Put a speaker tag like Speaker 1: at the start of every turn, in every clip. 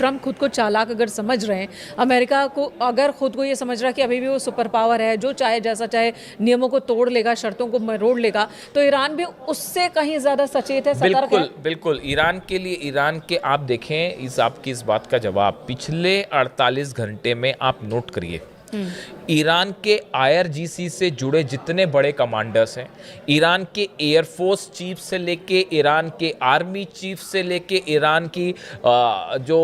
Speaker 1: Trump खुद को चालाक अगर समझ रहे हैं, अमेरिका को अगर खुद को ये समझ रहा है कि अभी भी वो सुपर पावर है, जो चाहे जैसा चाहे नियमों को तोड़ लेगा, शर्तों को मरोड़ लेगा, तो ईरान भी उससे कहीं ज़्यादा सचेत है, सतर्क है।
Speaker 2: बिल्कुल बिल्कुल। ईरान के लिए, ईरान के आप देखें आपकी इस बात का जवाब पिछले 48 घंटे में आप नोट करिए। ईरान के आईआरजीसी से जुड़े जितने बड़े कमांडर्स हैं, ईरान के एयरफोर्स चीफ से लेके ईरान के आर्मी चीफ से लेके ईरान की जो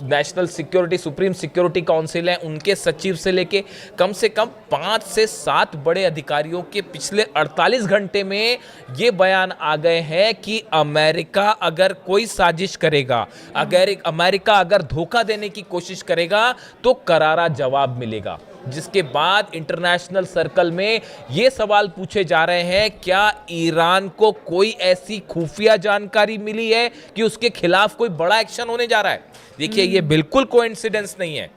Speaker 2: national security supreme security council है उनके सचिव से लेके कम से कम 5 से 7 बड़े अधिकारियों के पिछले 48 घंटे में ये बयान आ गए हैं कि अमेरिका अगर कोई साजिश करेगा, अगर अमेरिका अगर धोखा देने की कोशिश करेगा तो करारा जवाब मिलेगा। जिसके बाद इंटरनेशनल सर्कल में ये सवाल पूछे जा रहे हैं, क्या ईरान को कोई ऐसी खुफिया जानकारी मिली है कि उसके खिलाफ कोई बड़ा एक्शन होने जा रहा है? देखिए, ये बिल्कुल कोइंसिडेंस नहीं है।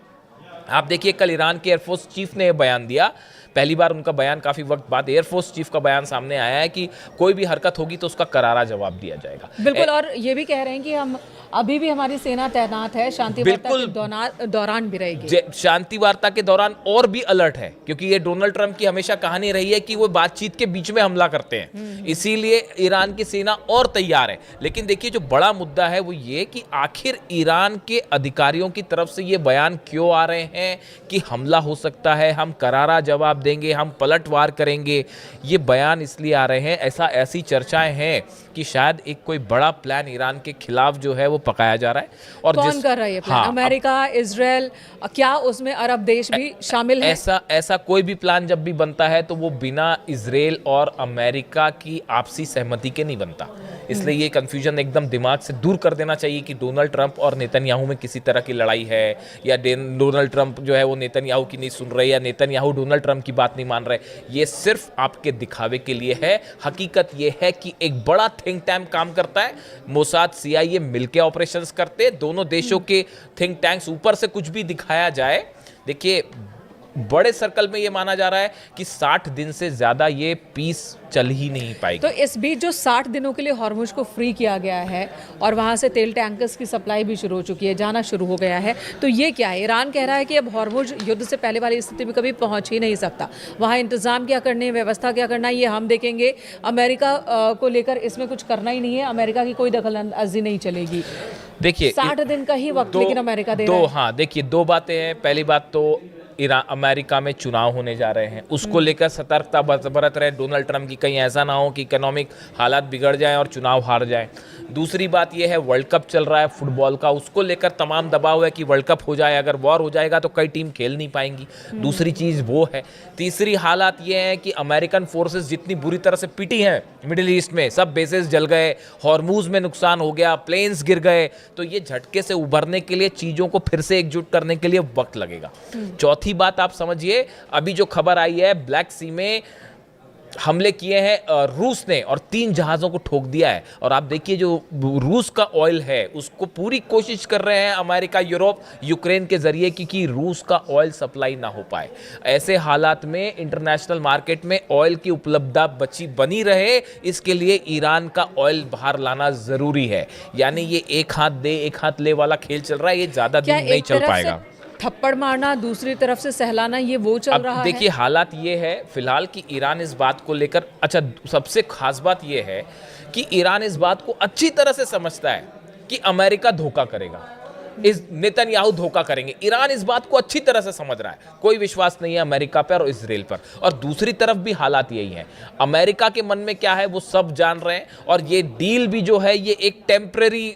Speaker 2: आप देखिए, कल ईरान के एयरफोर्स चीफ ने यह बयान दिया, पहली बार उनका बयान काफ़ी वक्त बाद एयरफोर्स चीफ का बयान सामने आया है कि कोई भी हरकत होगी तो उसका करारा जवाब दिया जाएगा।
Speaker 1: बिल्कुल। और ये भी कह रहे हैं कि हम अभी भी हमारी सेना तैनात है, शांति वार्ता के दौरान भी रहेगी।
Speaker 2: शांति वार्ता के दौरान और भी अलर्ट है, क्योंकि ये डोनाल्ड ट्रंप की हमेशा कहानी रही है कि वो बातचीत के बीच में हमला करते हैं, इसीलिए ईरान की सेना और तैयार है। लेकिन देखिए, जो बड़ा मुद्दा है वो ये कि आखिर ईरान के अधिकारियों की तरफ से ये बयान क्यों आ रहे हैं कि हमला हो सकता है, हम करारा जवाब देंगे, हम पलटवार करेंगे। ये बयान इसलिए आ रहे हैं, ऐसी चर्चाएं हैं कि शायद एक कोई बड़ा प्लान ईरान के खिलाफ जो है वो पकाया जा रहा है। और
Speaker 1: कौन कर रहा है ये प्लान?
Speaker 2: हाँ,
Speaker 1: अमेरिका, इजराइल, क्या उसमें अरब देश भी शामिल है?
Speaker 2: ऐसा कोई भी प्लान जब भी बनता है तो वो बिना इजराइल और अमेरिका की आपसी सहमति के नहीं बनता। इसलिए ये कंफ्यूजन एकदम दिमाग से दूर कर देना चाहिए कि डोनाल्ड ट्रंप और नेतन्याहू में किसी तरह की लड़ाई है, या डोनाल्ड ट्रंप जो है वो नेतन्याहू की नहीं सुन रहे, या नेतन्याहू डोनाल्ड ट्रंप की बात नहीं मान रहे। ये सिर्फ आपके दिखावे के लिए है। हकीकत ये है कि एक बड़ा थिंक टैंक काम करता है, मोसाद, CIA मिलकर ऑपरेशंस करते, दोनों देशों के थिंक टैंक्स, ऊपर से कुछ भी दिखाया जाए। देखिए, बड़े सर्कल में ये माना जा रहा है कि 60 दिन से ज्यादा ये पीस चल ही नहीं पाएगी।
Speaker 1: तो इस बीच जो 60 दिनों के लिए हॉर्मुज को फ्री किया गया है और वहां से तेल टैंकर्स की सप्लाई भी शुरू हो चुकी है, जाना शुरू हो गया है, तो ये क्या है? ईरान कह रहा है कि अब हॉर्मुज युद्ध से पहले वाली स्थिति में कभी पहुंच ही नहीं सकता। वहां इंतजाम क्या करने, व्यवस्था क्या करना, ये हम देखेंगे। अमेरिका को लेकर इसमें कुछ करना ही नहीं है, अमेरिका की कोई दखलअंदाजी नहीं चलेगी।
Speaker 2: देखिए,
Speaker 1: 60 दिन का ही वक्त लेकिन अमेरिका दे रहा है।
Speaker 2: हाँ, देखिए, 2 बातें हैं। पहली बात तो अमेरिका में चुनाव होने जा रहे हैं, उसको लेकर सतर्कता बरत रहे डोनाल्ड ट्रंप की, कहीं ऐसा ना हो कि इकोनॉमिक हालात बिगड़ जाएं और चुनाव हार जाएं। दूसरी बात यह है, वर्ल्ड कप चल रहा है फुटबॉल का, उसको लेकर तमाम दबाव है कि वर्ल्ड कप हो जाए, अगर वॉर हो जाएगा तो कई टीम खेल नहीं पाएंगी। दूसरी चीज़ वो है। तीसरी हालात ये है कि अमेरिकन फोर्सेस जितनी बुरी तरह से पिटी हैं मिडिल ईस्ट में, सब बेसेस जल गए, हॉर्मुज में नुकसान हो गया, प्लेन्स गिर गए, तो ये झटके से उभरने के लिए, चीज़ों को फिर से एकजुट करने के लिए वक्त लगेगा। चौथी बात आप समझिए, अभी जो खबर आई है, ब्लैक सी में हमले किए हैं रूस ने और 3 जहाज़ों को ठोक दिया है। और आप देखिए, जो रूस का ऑयल है उसको पूरी कोशिश कर रहे हैं अमेरिका, यूरोप, यूक्रेन के जरिए कि रूस का ऑयल सप्लाई ना हो पाए। ऐसे हालात में इंटरनेशनल मार्केट में ऑयल की उपलब्धता बनी रहे, इसके लिए ईरान का ऑयल बाहर लाना ज़रूरी है। यानी ये एक हाथ दे एक हाथ ले वाला खेल चल रहा है, ये ज़्यादा दिन नहीं चल पाएगा।
Speaker 1: थप्पड़ मारना, दूसरी तरफ से सहलाना, ये वो चल रहा है।
Speaker 2: देखिए, हालात ये है फिलहाल कि ईरान इस बात को लेकर, अच्छा, सबसे खास बात ये है कि ईरान इस बात को अच्छी तरह से समझता है कि अमेरिका धोखा करेगा, इस नेतन्याहू धोखा करेंगे। ईरान इस बात को अच्छी तरह से समझ रहा है, कोई विश्वास नहीं है अमेरिका पर और इजराइल पर। और दूसरी तरफ भी हालात यही है, अमेरिका के मन में क्या है वो सब जान रहे हैं, और ये डील भी जो है ये एक टेम्परेरी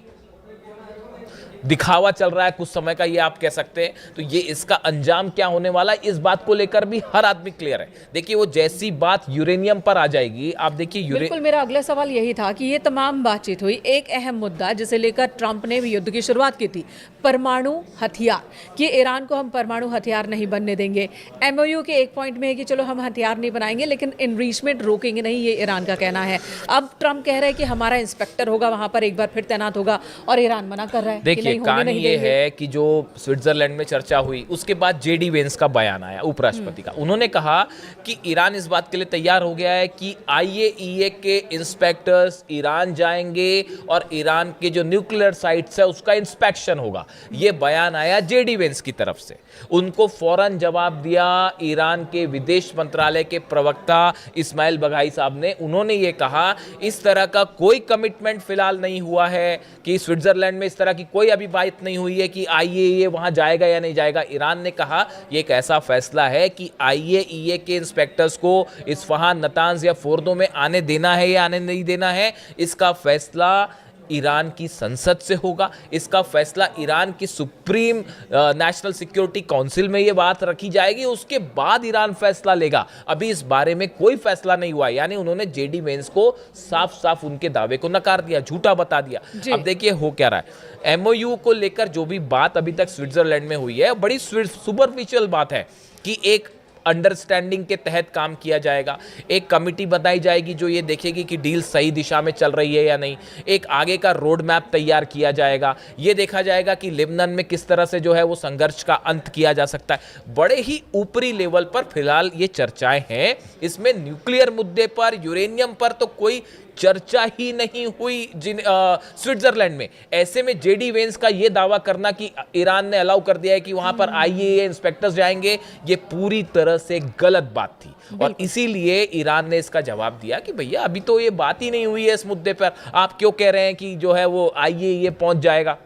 Speaker 2: दिखावा चल रहा है कुछ समय का, ये आप कह सकते हैं। तो ये इसका अंजाम क्या होने वाला है, इस बात को लेकर भी हर आदमी क्लियर है। देखिए, वो जैसी बात यूरेनियम पर आ जाएगी, आप देखिए
Speaker 1: बिल्कुल। मेरा अगला सवाल यही था कि ये तमाम बातचीत हुई, एक अहम मुद्दा जिसे लेकर ट्रंप ने भी युद्ध की शुरुआत की थी, परमाणु हथियार, कि ईरान को हम परमाणु हथियार नहीं बनने देंगे। MOU के एक पॉइंट में है कि चलो हम हथियार नहीं बनाएंगे लेकिन इनरिचमेंट रोकेंगे नहीं, ये ईरान का कहना है। अब ट्रंप कह रहे हैं कि हमारा इंस्पेक्टर होगा वहां पर, एक बार फिर तैनात होगा, और ईरान मना कर रहा है।
Speaker 2: देखिए
Speaker 1: नहीं होने
Speaker 2: कहानी
Speaker 1: नहीं
Speaker 2: ये
Speaker 1: देंगे।
Speaker 2: है कि जो स्विट्जरलैंड में चर्चा हुई उसके बाद जेडी वेंस का बयान आया उपराष्ट्रपति का। उन्होंने कहा कि ईरान इस बात के लिए तैयार हो गया है कि आईएईए के इंस्पेक्टर्स ईरान जाएंगे और ईरान के जो न्यूक्लियर साइट्स है उसका इंस्पेक्शन होगा। ये बयान आया जेडी वेंस की तरफ से। उनको फौरन जवाब दिया ईरान के विदेश मंत्रालय के प्रवक्ता इस्माइल बघाई साहब ने। उन्होंने ये कहा इस तरह का कोई कमिटमेंट फिलहाल नहीं हुआ है कि स्विट्जरलैंड में इस तरह की कोई अभी बात नहीं हुई है कि आईएईए वहां जाएगा या नहीं जाएगा। ईरान ने कहा ये एक ऐसा फैसला है कि आईएईए के इंस्पेक्टर्स को इस्फहान, नतांज या फोर्दो में आने देना है या आने नहीं देना है, इसका फैसला ईरान की संसद से होगा। इसका फैसला ईरान की सुप्रीम नेशनल सिक्योरिटी काउंसिल में ये बात रखी जाएगी, उसके बाद ईरान फैसला लेगा। अभी इस बारे में कोई फैसला नहीं हुआ। यानी उन्होंने जेडी वेंस को साफ साफ उनके दावे को नकार दिया, झूठा बता दिया। अब देखिए हो क्या रहा है। एमओयू को लेकर जो भी बात अभी तक स्विट्जरलैंड में हुई है बड़ी सुपरफिशियल बात है कि एक अंडरस्टैंडिंग के तहत काम किया जाएगा। एक कमिटी बनाई जाएगी जो ये देखेगी कि डील सही दिशा में चल रही है या नहीं। एक आगे का रोड मैप तैयार किया जाएगा। ये देखा जाएगा कि लेबनान में किस तरह से जो है वो संघर्ष का अंत किया जा सकता है। बड़े ही ऊपरी लेवल पर फिलहाल ये चर्चाएं हैं। इसमें न्यूक्लियर मुद्दे पर, यूरेनियम पर तो कोई चर्चा ही नहीं हुई स्विट्जरलैंड में। ऐसे में जेडी वेंस का यह दावा करना कि ईरान ने अलाउ कर दिया है कि वहां पर आईएईए इंस्पेक्टर्स जाएंगे, ये पूरी तरह से गलत बात थी। और इसीलिए ईरान ने इसका जवाब दिया कि भैया अभी तो ये बात ही नहीं हुई है इस मुद्दे पर, आप क्यों कह रहे हैं कि जो है वो आईएईए पहुंच जाएगा।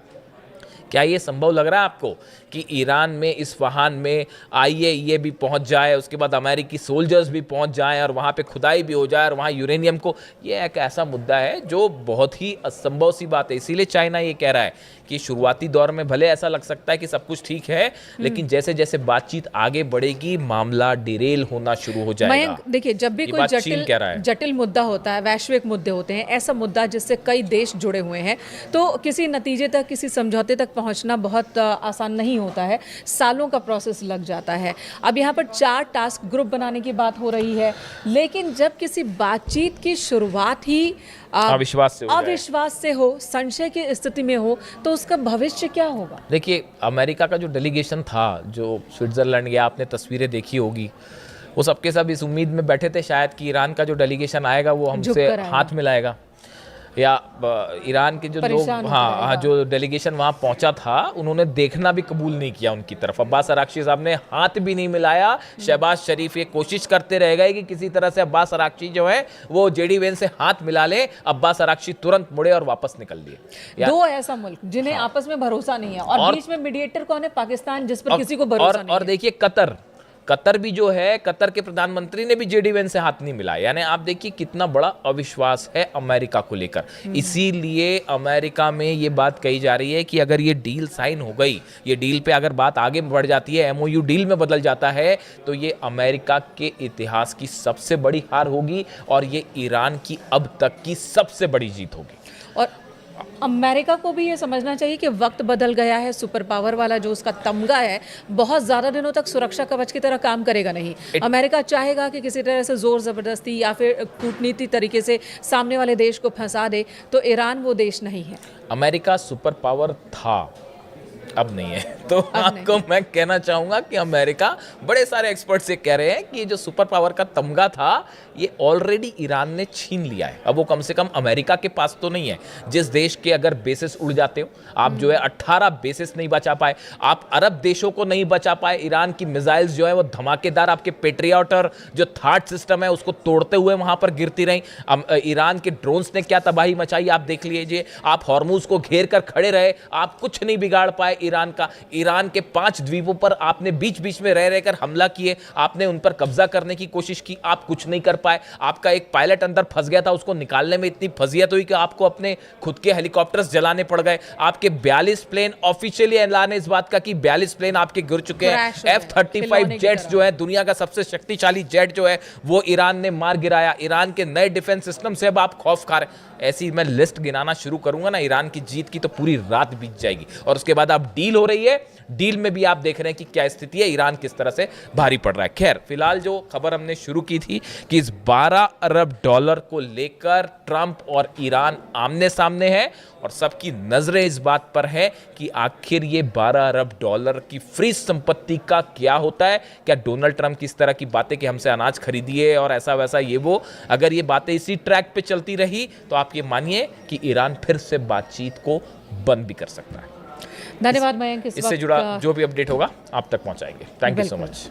Speaker 2: क्या ये संभव लग रहा है आपको कि ईरान में, इस्फहान में आईएईए भी पहुंच जाए, उसके बाद अमेरिकी सोल्जर्स भी पहुंच जाएं और वहां पे खुदाई भी हो जाए और वहां यूरेनियम को, ये एक ऐसा मुद्दा है जो बहुत ही असंभव सी बात है। इसीलिए चाइना ये कह रहा है कि शुरुआती दौर में भले ऐसा लग सकता है कि सब कुछ ठीक है, लेकिन जैसे जैसे बातचीत आगे बढ़ेगी मामला डिरेल होना शुरू हो जाएगा।
Speaker 1: देखिए जब भी कोई जटिल मुद्दा होता है, वैश्विक मुद्दे होते हैं, ऐसा मुद्दा जिससे कई देश जुड़े हुए हैं, तो किसी नतीजे तक, किसी समझौते तक पहुंचना बहुत आसान नहीं होता है। सालों का प्रोसेस लग जाता है। अब यहाँ पर 4 टास्क ग्रुप बनाने की बात हो रही है, लेकिन जब किसी बातचीत की शुरुआत ही अविश्वास से हो, संशय की स्थिति में हो, तो उसका भविष्य क्या होगा?
Speaker 2: देखिए अमेरिका का जो डेलीगेशन था जो स्विट्जरलैंड गया, आपने तस्वीरें देखी होगी, वो सबके सब इस उम्मीद में बैठे थे शायद कि ईरान का जो डेलीगेशन आएगा वो हमसे हाथ मिलाएगा, या ईरान के जो लोग, हाँ जो डेलीगेशन वहाँ पहुँचा था, उन्होंने देखना भी कबूल नहीं किया उनकी तरफ। अब्बास अराक्ची साहब ने हाथ भी नहीं मिलाया। शहबाज शरीफ ये कोशिश करते रह गए कि किसी तरह से अब्बास अराक्ची जो है वो जेडी वेंस से हाथ मिला ले। अब्बास अराक्ची तुरंत मुड़े और वापस निकल लिए।
Speaker 1: 2 ऐसा मुल्क जिन्हें आपस में भरोसा नहीं है, और बीच में मीडिएटर कौन है? पाकिस्तान, जिस पर किसी को भरोसा नहीं है।
Speaker 2: और देखिए कतर भी जो है, कतर के प्रधानमंत्री ने भी जेडी वेंस से हाथ नहीं मिलाया। यानी आप देखिए कितना बड़ा अविश्वास है अमेरिका को लेकर। इसीलिए अमेरिका में ये बात कही जा रही है कि अगर ये डील साइन हो गई, ये डील पे अगर बात आगे बढ़ जाती है, एमओयू डील में बदल जाता है, तो ये अमेरिका के इतिहास की सबसे बड़ी हार होगी और ये ईरान की अब तक की सबसे बड़ी जीत होगी।
Speaker 1: और अमेरिका को भी ये समझना चाहिए कि वक्त बदल गया है। सुपर पावर वाला जो उसका तमगा है, बहुत ज़्यादा दिनों तक सुरक्षा कवच की तरह काम करेगा नहीं। अमेरिका चाहेगा कि किसी तरह से जोर ज़बरदस्ती या फिर कूटनीति तरीके से सामने वाले देश को फंसा दे, तो ईरान वो देश नहीं है।
Speaker 2: अमेरिका सुपर पावर था, अब नहीं है। तो आपको मैं कहना चाहूंगा कि अमेरिका, बड़े सारे एक्सपर्ट्स ये कह रहे हैं कि जो सुपर पावर का तमगा था ये ऑलरेडी ईरान ने छीन लिया है। अब वो कम से कम अमेरिका के पास तो नहीं है। जिस देश के अगर बेसिस उड़ जाते हो आप, जो है 18 बेसिस नहीं बचा पाए, आप अरब देशों को नहीं बचा पाए। ईरान की मिसाइल्स जो है वो धमाकेदार, आपके पेट्रियट और जो थार्ड सिस्टम है उसको तोड़ते हुए वहां पर गिरती रही। ईरान के ड्रोन्स ने क्या तबाही मचाई आप देख लीजिए। आप हॉर्मुज को घेर कर खड़े रहे, आप कुछ नहीं बिगाड़ पाए ईरान का। ईरान के 5 द्वीपों पर आपने बीच बीच में रह रहकर हमला किए, आपने उन पर कब्जा करने की कोशिश की, आप कुछ नहीं कर पाए। आपका एक पायलट अंदर फंस गया था, उसको निकालने में इतनी फजीयत हुई कि आपको अपने खुद के हेलीकॉप्टर्स जलाने पड़ गए। आपके 42 प्लेन, ऑफिशियली ऐलान है इस बात का कि 42 प्लेन आपके गिर चुके हैं। F-35 जेट्स जो है, दुनिया का सबसे शक्तिशाली जेट जो है, वो ईरान ने मार गिराया। ईरान के नए डिफेंस सिस्टम से अब आप खौफ खा रहे। ऐसी मैं लिस्ट गिनाना शुरू करूंगा ना ईरान की जीत की, तो पूरी रात बीत जाएगी। और उसके बाद अब डील हो रही है डील में भी आप देख रहे हैं कि क्या स्थिति है, ईरान किस तरह से भारी पड़ रहा है। खैर, फिलहाल जो खबर हमने शुरू की थी कि इस 12 अरब डॉलर को लेकर ट्रंप और ईरान आमने सामने है और सबकी नजरें इस बात पर है कि आखिर ये 12 अरब डॉलर की फ्रीज संपत्ति का क्या होता है। क्या डोनाल्ड ट्रंप की इस तरह की बातें कि हमसे अनाज खरीदिए और ऐसा वैसा ये वो, अगर ये बातें इसी ट्रैक पे चलती रही तो आप ये मानिए कि ईरान फिर से बातचीत को बंद भी कर सकता है।
Speaker 1: धन्यवाद मयंक।
Speaker 2: इससे जुड़ा जो भी अपडेट होगा आप तक पहुंचाएंगे। Thank you so much.